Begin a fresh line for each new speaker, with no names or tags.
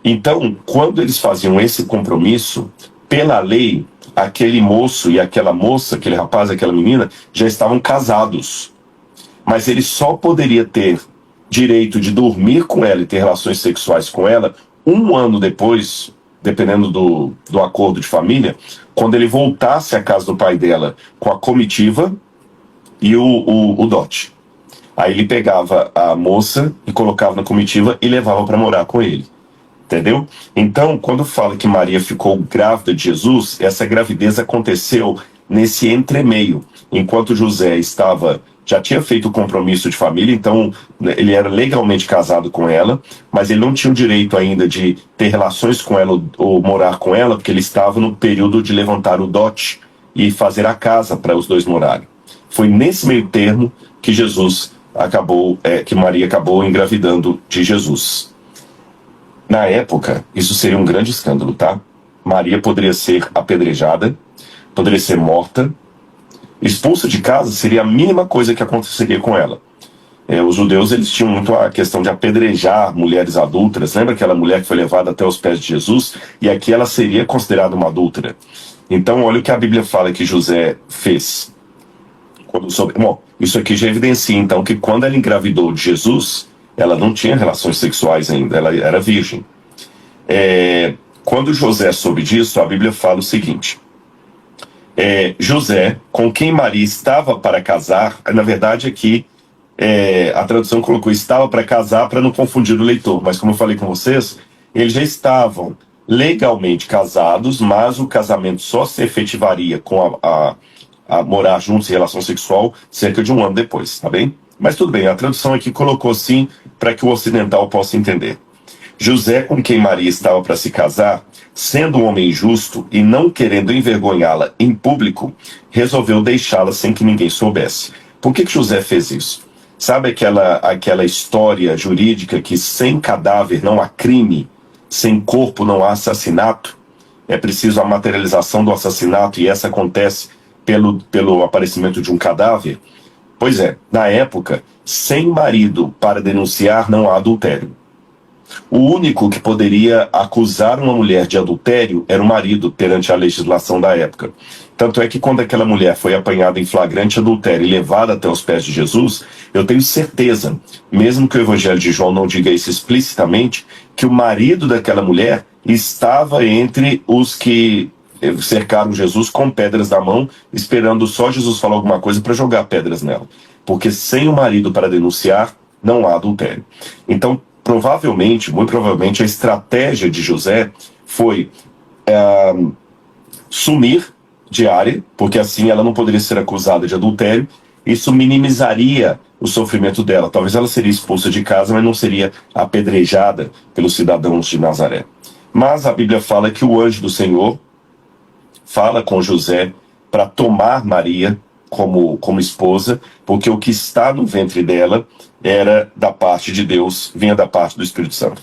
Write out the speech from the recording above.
Então, quando eles faziam esse compromisso, pela lei, aquele moço e aquela moça, aquele rapaz e aquela menina, já estavam casados. Mas ele só poderia ter direito de dormir com ela e ter relações sexuais com ela 1 ano depois, dependendo do acordo de família, quando ele voltasse à casa do pai dela com a comitiva e o dote. Aí ele pegava a moça e colocava na comitiva e levava para morar com ele. Entendeu? Então, quando fala que Maria ficou grávida de Jesus, essa gravidez aconteceu nesse entremeio. Enquanto José já tinha feito o compromisso de família, então ele era legalmente casado com ela, mas ele não tinha o direito ainda de ter relações com ela ou morar com ela, porque ele estava no período de levantar o dote e fazer a casa para os dois morarem. Foi nesse meio termo que que Maria acabou engravidando de Jesus. Na época, isso seria um grande escândalo, tá? Maria poderia ser apedrejada, poderia ser morta, expulsa de casa seria a mínima coisa que aconteceria com ela. Os judeus, eles tinham muito a questão de apedrejar mulheres adúlteras. Lembra aquela mulher que foi levada até os pés de Jesus? E aqui ela seria considerada uma adúltera. Então, olha o que a Bíblia fala que José fez. Bom, isso aqui já evidencia, então, que quando ela engravidou de Jesus, ela não tinha relações sexuais ainda, ela era virgem. Quando José soube disso, a Bíblia fala o seguinte: José, com quem Maria estava para casar, na verdade aqui a tradução colocou estava para casar para não confundir o leitor, mas como eu falei com vocês, eles já estavam legalmente casados, mas o casamento só se efetivaria com a morar juntos em relação sexual cerca de 1 ano depois, tá bem? Mas tudo bem, a tradução aqui colocou assim para que o ocidental possa entender. José, com quem Maria estava para se casar, sendo um homem justo e não querendo envergonhá-la em público, resolveu deixá-la sem que ninguém soubesse. Por que José fez isso? Sabe aquela história jurídica que sem cadáver não há crime, sem corpo não há assassinato? É preciso a materialização do assassinato e essa acontece pelo aparecimento de um cadáver? Pois é, na época, sem marido para denunciar não há adultério. O único que poderia acusar uma mulher de adultério era o marido perante a legislação da época. Tanto é que quando aquela mulher foi apanhada em flagrante adultério e levada até os pés de Jesus, eu tenho certeza, mesmo que o Evangelho de João não diga isso explicitamente, que o marido daquela mulher estava entre os que cercaram Jesus com pedras na mão, esperando só Jesus falar alguma coisa para jogar pedras nela. Porque sem o marido para denunciar, não há adultério. Então, muito provavelmente, a estratégia de José foi sumir de área, porque assim ela não poderia ser acusada de adultério. Isso minimizaria o sofrimento dela. Talvez ela seria expulsa de casa, mas não seria apedrejada pelos cidadãos de Nazaré. Mas a Bíblia fala que o anjo do Senhor fala com José para tomar Maria como esposa, porque o que está no ventre dela era da parte de Deus, vinha da parte do Espírito Santo.